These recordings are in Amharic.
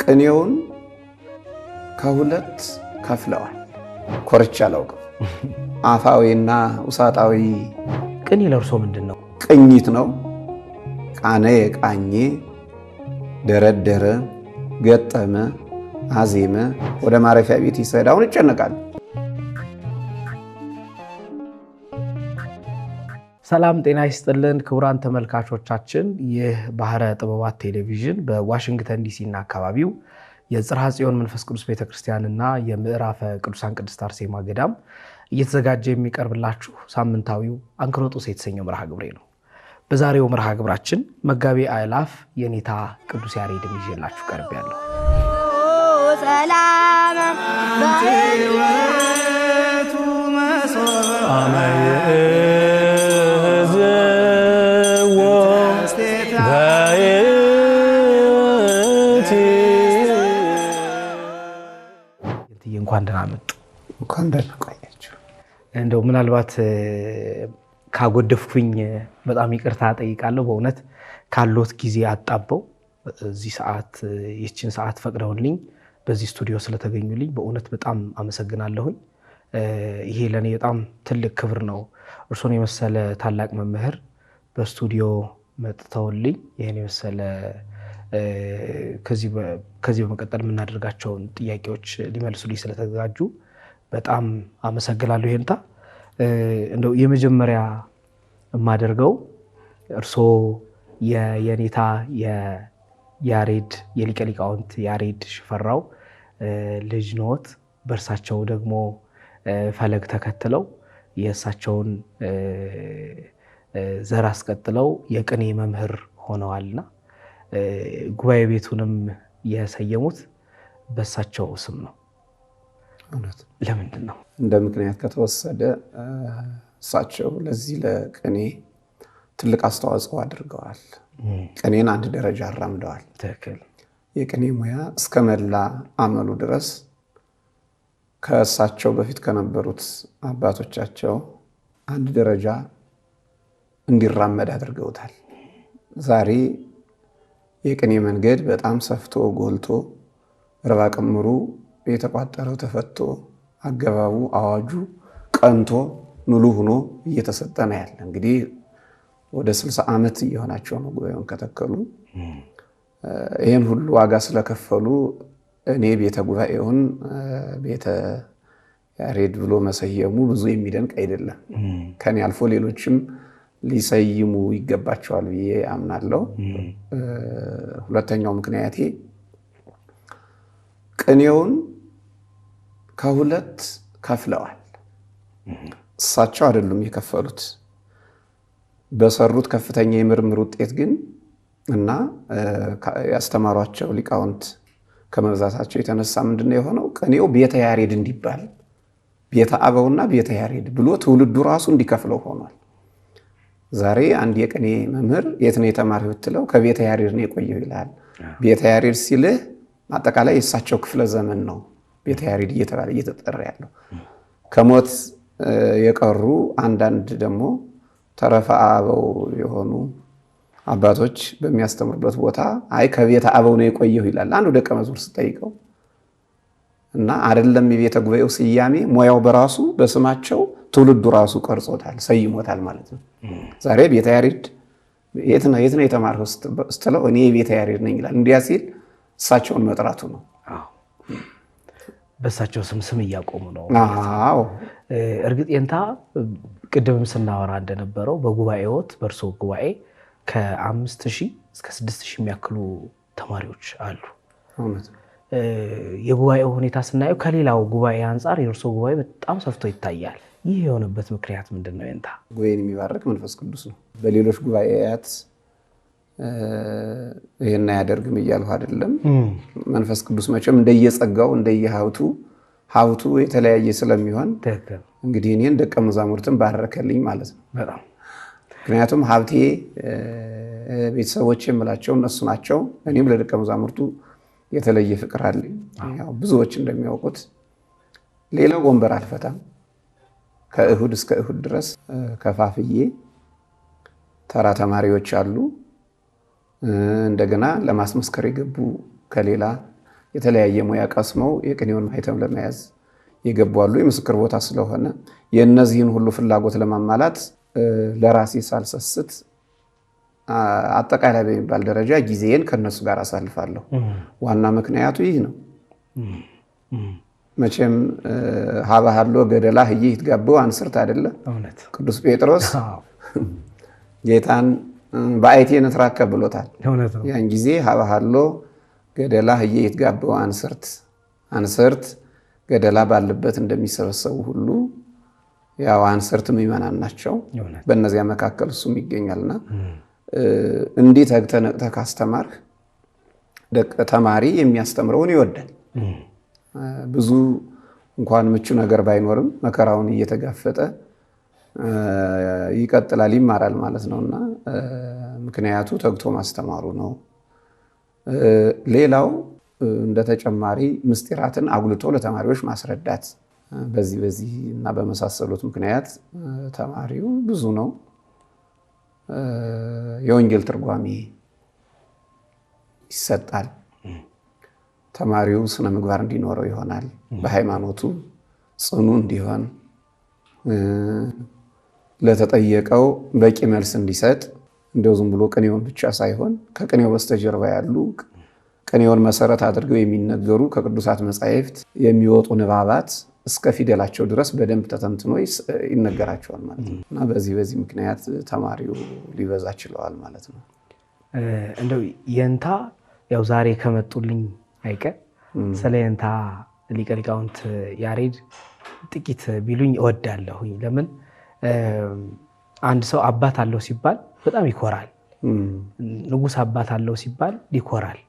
ቅኔውን ከሁለት ከፍለዋል። ኮርቻ አላውቅም። አፋዊና ውሳጣዊ ቅኔ ለእርሶ ምንድን ነው? ቅኝት ነው። ቃነ የቃኘ ደረደረ፣ ገጠመ፣ አዜመ፣ ወደ ማረፊያ ቤት ይሰድ። አሁን ይጨነቃል። ሰላም ጤና ይስጥልን ክቡራን ተመልካቾቻችን፣ ይህ ባህረ ጥበባት ቴሌቪዥን በዋሽንግተን ዲሲ እና አካባቢው የጽርሐ ጽዮን መንፈስ ቅዱስ ቤተክርስቲያንና የምዕራፈ ቅዱሳን ቅድስት አርሴማ ገዳም እየተዘጋጀ የሚቀርብላችሁ ሳምንታዊው አንክሮጦስ የተሰኘው መርሃ ግብሬ ነው። በዛሬው መርሃ ግብራችን መጋቤ አእላፍ የኔታ ቅዱስ ያሬድን ይዤላችሁ ቀርቤያለሁ። ሰላም እንኳን ደህና መጡ። እንኳን ደህና ቆያችሁ። እንደው ምናልባት ካጎደፍኩኝ በጣም ይቅርታ ጠይቃለሁ። በእውነት ካሎት ጊዜ አጣበው እዚህ ሰዓት ይህችን ሰዓት ፈቅደውልኝ በዚህ ስቱዲዮ ስለተገኙልኝ በእውነት በጣም አመሰግናለሁኝ። ይሄ ለኔ በጣም ትልቅ ክብር ነው። እርሶን የመሰለ ታላቅ መምህር በስቱዲዮ መጥተውልኝ ይሄን የመሰለ ከዚህ በመቀጠል የምናደርጋቸውን ጥያቄዎች ሊመልሱልኝ ስለተዘጋጁ በጣም አመሰግናለሁ። ይሄንታ እንደው የመጀመሪያ የማደርገው እርሶ የኔታ የያሬድ የሊቀ ሊቃውንት ያሬድ ሽፈራው ልጅ ኖት። በእርሳቸው ደግሞ ፈለግ ተከትለው የእሳቸውን ዘር አስቀጥለው የቅኔ መምህር ሆነዋልና ጉባኤ ቤቱንም የሰየሙት በእሳቸው ስም ነው። እውነት ለምንድን ነው? እንደ ምክንያት ከተወሰደ እሳቸው ለዚህ ለቅኔ ትልቅ አስተዋጽኦ አድርገዋል። ቅኔን አንድ ደረጃ አራምደዋል። ትክክል። የቅኔ ሙያ እስከ መላ አመሉ ድረስ ከእሳቸው በፊት ከነበሩት አባቶቻቸው አንድ ደረጃ እንዲራመድ አድርገውታል። ዛሬ የቅኔ መንገድ በጣም ሰፍቶ ጎልቶ ርባ ቅምሩ የተቋጠረው ተፈቶ አገባቡ አዋጁ ቀንቶ ሙሉ ሆኖ እየተሰጠ ነው ያለ። እንግዲህ ወደ 60 ዓመት እየሆናቸው ነው ጉባኤውን ከተከሉ። ይህን ሁሉ ዋጋ ስለከፈሉ እኔ ቤተ ጉባኤውን ቤተ ያሬድ ብሎ መሰየሙ ብዙ የሚደንቅ አይደለም። ከኔ አልፎ ሌሎችም ሊሰይሙ ይገባቸዋል ብዬ አምናለሁ። ሁለተኛው ምክንያቴ ቅኔውን ከሁለት ከፍለዋል። እሳቸው አይደሉም የከፈሉት። በሰሩት ከፍተኛ የምርምር ውጤት ግን እና ያስተማሯቸው ሊቃውንት ከመብዛታቸው የተነሳ ምንድነው የሆነው? ቅኔው ቤተ ያሬድ እንዲባል ቤተ አበውና ቤተ ያሬድ ብሎ ትውልዱ ራሱ እንዲከፍለው ሆኗል። ዛሬ አንድ የቅኔ መምህር የት ነው የተማረው ብትለው ከቤተ ያሬድ ነው የቆየው ይላል። ቤተ ያሬድ ሲልህ አጠቃላይ የእሳቸው ክፍለ ዘመን ነው ቤተ ያሬድ እየተባለ እየተጠራ ያለው። ከሞት የቀሩ አንዳንድ ደግሞ ተረፈ አበው የሆኑ አባቶች በሚያስተምሩበት ቦታ አይ ከቤተ አበው ነው የቆየው ይላል አንዱ ደቀ መዝሙር ስጠይቀው። እና አይደለም የቤተ ጉባኤው ስያሜ ሙያው በራሱ በስማቸው ትውልዱ ራሱ ቀርጾታል፣ ሰይሞታል ማለት ነው። ዛሬ ቤተ ያሬድ የት ነው የተማርከው ስትለው እኔ ቤተ ያሬድ ነኝ ይላል። እንዲያ ሲል እሳቸውን መጥራቱ ነው። በእሳቸው ስም እያቆሙ ነው። አዎ እርግጥ የንታ ቅድምም ስናወራ እንደነበረው በጉባኤዎት በእርሶ ጉባኤ ከ5000 እስከ 6000 የሚያክሉ ተማሪዎች አሉ። እውነት ነው። የጉባኤው ሁኔታ ስናየው ከሌላው ጉባኤ አንጻር የእርሶ ጉባኤ በጣም ሰፍቶ ይታያል። ይህ የሆነበት ምክንያት ምንድን ነው? የንታ ጉባኤን የሚባርክ መንፈስ ቅዱስ ነው። በሌሎች ጉባኤያት ይሄን አያደርግም እያልሁ አይደለም። መንፈስ ቅዱስ መቼም እንደየጸጋው ሀብቱ የተለያየ ስለሚሆን እንግዲህ እኔን ደቀ መዛሙርትን ባረከልኝ ማለት ነው። በጣም ምክንያቱም ሀብቴ ቤተሰቦች የምላቸው እነሱ ናቸው። እኔም ለደቀ መዛሙርቱ የተለየ ፍቅር አለኝ። ያው ብዙዎች እንደሚያውቁት ሌላው ወንበር አልፈታም። ከእሁድ እስከ እሁድ ድረስ ከፋፍዬ ተራ ተማሪዎች አሉ። እንደገና ለማስመስከር የገቡ ከሌላ የተለያየ ሙያ ቀስመው የቅኔውን ማህተም ለመያዝ የገቡ አሉ። የምስክር ቦታ ስለሆነ የእነዚህን ሁሉ ፍላጎት ለማሟላት ለራሴ ሳልሰስት አጠቃላይ በሚባል ደረጃ ጊዜን ከነሱ ጋር አሳልፋለሁ። ዋና ምክንያቱ ይህ ነው። መቼም ሀባሃሎ ገደላ ህዬ ይትጋበው አንስርት አይደለ? ቅዱስ ጴጥሮስ ጌታን በአይቴ ንትራከብ ብሎታል። ያን ጊዜ ሀባሃሎ ገደላ ህዬ ይትጋበው አንስርት ገደላ ባለበት እንደሚሰበሰቡ ሁሉ ያው አንስርት ምዕመናን ናቸው። በእነዚያ መካከል እሱም ይገኛልና እንዲህ ተግተህ ነቅተህ ካስተማርህ ተማሪ የሚያስተምረውን ይወዳል። ብዙ እንኳን ምቹ ነገር ባይኖርም መከራውን እየተጋፈጠ ይቀጥላል፣ ይማራል ማለት ነውና ምክንያቱ ተግቶ ማስተማሩ ነው። ሌላው እንደ ተጨማሪ ምስጢራትን አጉልቶ ለተማሪዎች ማስረዳት፣ በዚህ እና በመሳሰሉት ምክንያት ተማሪው ብዙ ነው። የወንጌል ትርጓሜ ይሰጣል። ተማሪው ስነ ምግባር እንዲኖረው ይሆናል። በሃይማኖቱ ጽኑ እንዲሆን፣ ለተጠየቀው በቂ መልስ እንዲሰጥ፣ እንደው ዝም ብሎ ቅኔውን ብቻ ሳይሆን ከቅኔው በስተጀርባ ያሉ ቅኔውን መሰረት አድርገው የሚነገሩ ከቅዱሳት መጻሕፍት የሚወጡ ንባባት እስከ ፊደላቸው ድረስ በደንብ ተተንትኖ ይነገራቸዋል ማለት ነው እና በዚህ ምክንያት ተማሪው ሊበዛ ችለዋል ማለት ነው። እንደው የንታ ያው ዛሬ ከመጡልኝ አይቀር ስለ የንታ ሊቀ ሊቃውንት ያሬድ ጥቂት ቢሉኝ እወዳለሁኝ። ለምን አንድ ሰው አባት አለው ሲባል በጣም ይኮራል። ንጉሥ አባት አለው ሲባል ይኮራል።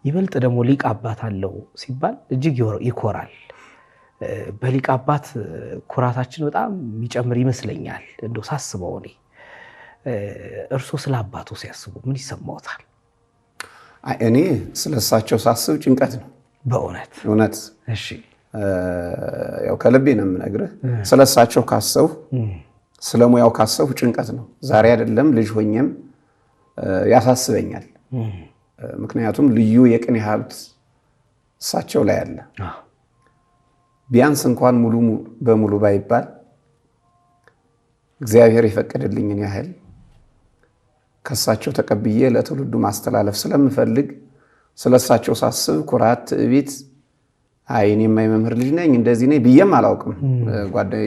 ይበልጥ ደግሞ ሊቅ አባት አለው ሲባል እጅግ ይኮራል። በሊቅ አባት ኩራታችን በጣም የሚጨምር ይመስለኛል። እንደው ሳስበው እኔ እርሶ ስለ አባቱ ሲያስቡ ምን ይሰማዎታል? እኔ ስለሳቸው ሳስብ ጭንቀት ነው በእውነት። እሺ ያው ከልቤ ነው የምነግርህ። ስለሳቸው ካሰብሁ ስለ ሙያው ካሰብሁ ጭንቀት ነው። ዛሬ አይደለም ልጅ ሆኜም ያሳስበኛል። ምክንያቱም ልዩ የቅኔ ሀብት እሳቸው ላይ አለ። ቢያንስ እንኳን ሙሉ በሙሉ ባይባል እግዚአብሔር የፈቀደልኝን ያህል ከእሳቸው ተቀብዬ ለትውልዱ ማስተላለፍ ስለምፈልግ ስለእሳቸው ሳስብ ኩራት፣ ትዕቢት፣ እኔማ የመምህር ልጅ ነኝ እንደዚህ ነኝ ብዬም አላውቅም።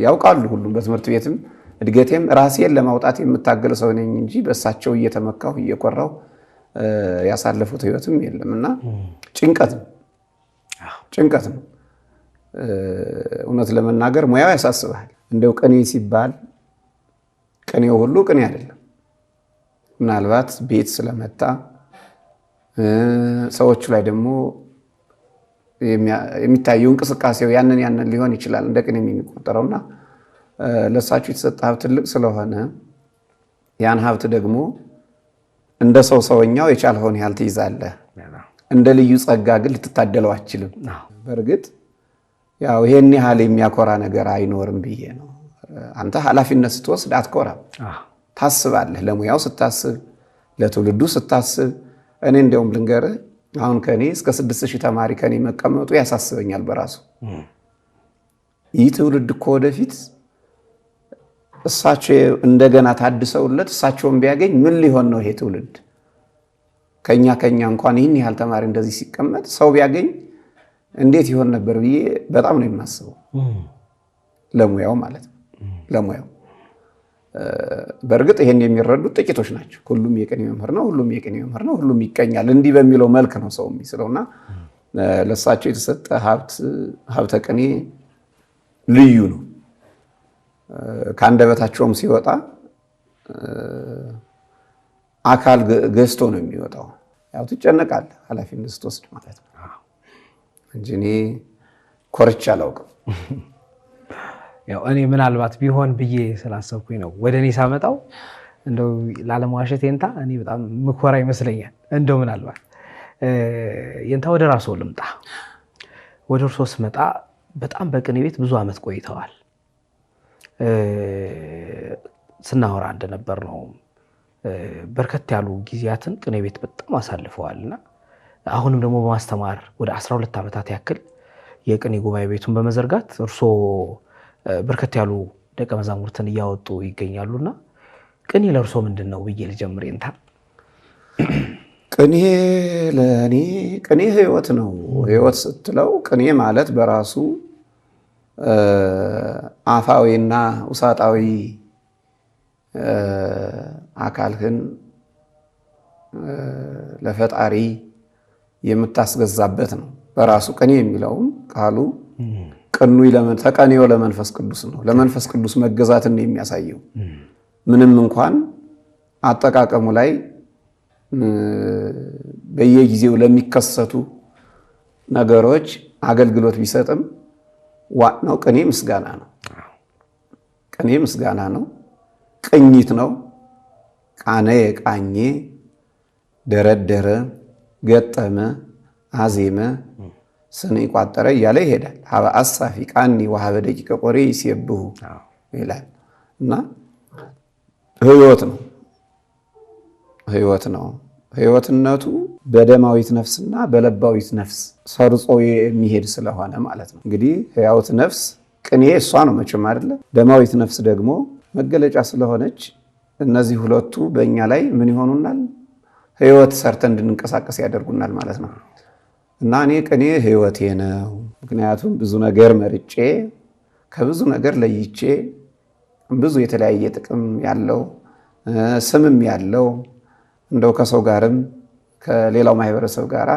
ያውቃሉ ሁሉም በትምህርት ቤትም እድገቴም ራሴን ለማውጣት የምታገል ሰው ነኝ እንጂ በእሳቸው እየተመካሁ እየኮራሁ ያሳለፉት ህይወትም የለም እና ጭንቀት ነው። እውነት ለመናገር ሙያው ያሳስባል። እንደው ቅኔ ሲባል ቅኔው ሁሉ ቅኔ አይደለም። ምናልባት ቤት ስለመጣ ሰዎቹ ላይ ደግሞ የሚታየው እንቅስቃሴው ያንን ሊሆን ይችላል እንደ ቅኔ የሚቆጠረውና ለእሳቸው የተሰጠ ሀብት ትልቅ ስለሆነ ያን ሀብት ደግሞ እንደ ሰውኛው የቻልኸውን ያህል ትይዛለህ። እንደ ልዩ ጸጋ ግን ልትታደለው አትችልም። በእርግጥ ያው ይሄን ያህል የሚያኮራ ነገር አይኖርም ብዬ ነው። አንተ ኃላፊነት ስትወስድ አትኮራም፣ ታስባለህ። ለሙያው ስታስብ፣ ለትውልዱ ስታስብ። እኔ እንደውም ልንገርህ አሁን ከኔ እስከ 6000 ተማሪ ከኔ መቀመጡ ያሳስበኛል በራሱ። ይህ ትውልድ እኮ ወደፊት እሳቸው እንደገና ታድሰውለት እሳቸውን ቢያገኝ ምን ሊሆን ነው ይሄ ትውልድ? ከኛ እንኳን ይህን ያህል ተማሪ እንደዚህ ሲቀመጥ ሰው ቢያገኝ እንዴት ይሆን ነበር ብዬ በጣም ነው የማስበው። ለሙያው ማለት ነው ለሙያው። በእርግጥ ይሄን የሚረዱት ጥቂቶች ናቸው። ሁሉም የቅኔ መምህር ነው፣ ሁሉም ይቀኛል እንዲህ በሚለው መልክ ነው ሰው የሚስለውና ለእሳቸው የተሰጠ ሀብተ ቅኔ ልዩ ነው። ከአንደበታቸውም ሲወጣ አካል ገዝቶ ነው የሚወጣው። ያው ትጨነቃለህ ኃላፊነት ስትወስድ ማለት ነው እንጂ እኔ ኮርቻ አላውቅም። ያው እኔ ምናልባት ቢሆን ብዬ ስላሰብኩኝ ነው ወደ እኔ ሳመጣው። እንደው ላለማዋሸት የንታ እኔ በጣም ምኮራ ይመስለኛል። እንደው ምናልባት የንታ ወደ ራስዎ ልምጣ። ወደ እርሶ ስመጣ በጣም በቅኔ ቤት ብዙ ዓመት ቆይተዋል። ስናወራ እንደነበር ነው በርከት ያሉ ጊዜያትን ቅኔ ቤት በጣም አሳልፈዋልና አሁንም ደግሞ በማስተማር ወደ 12 ዓመታት ያክል የቅኔ ጉባኤ ቤቱን በመዘርጋት እርሶ በርከት ያሉ ደቀ መዛሙርትን እያወጡ ይገኛሉና ቅኔ ለእርሶ ምንድን ነው ብዬ ልጀምር። ይንታ ቅኔ ለእኔ ቅኔ ህይወት ነው። ህይወት ስትለው ቅኔ ማለት በራሱ አፋዊና ውሳጣዊ አካልህን ለፈጣሪ የምታስገዛበት ነው። በራሱ ቅኔ የሚለውም ቃሉ ቅኑይ ተቀኔው ለመንፈስ ቅዱስ ነው። ለመንፈስ ቅዱስ መገዛትን ነው የሚያሳየው። ምንም እንኳን አጠቃቀሙ ላይ በየጊዜው ለሚከሰቱ ነገሮች አገልግሎት ቢሰጥም ዋናው ቅኔ ምስጋና ነው። ቅኔ ምስጋና ነው። ቅኝት ነው። ቃነ የቃኘ ደረደረ፣ ገጠመ፣ አዜመ፣ ስነ ቋጠረ እያለ ይሄዳል። ሀበ አሳፊ ቃኒ ወሀበ ደቂቀ ቆሬ ይሴብሑ ይላል እና ህይወት ነው። ህይወት ነው። ህይወትነቱ በደማዊት ነፍስና በለባዊት ነፍስ ሰርጾ የሚሄድ ስለሆነ ማለት ነው። እንግዲህ ህያውት ነፍስ ቅኔ እሷ ነው መቼም አይደለ። ደማዊት ነፍስ ደግሞ መገለጫ ስለሆነች እነዚህ ሁለቱ በእኛ ላይ ምን ይሆኑናል? ህይወት ሰርተን እንድንንቀሳቀስ ያደርጉናል ማለት ነው። እና እኔ ቅኔ ህይወቴ ነው። ምክንያቱም ብዙ ነገር መርጬ ከብዙ ነገር ለይቼ ብዙ የተለያየ ጥቅም ያለው ስምም ያለው እንደው ከሰው ጋርም ከሌላው ማህበረሰብ ጋር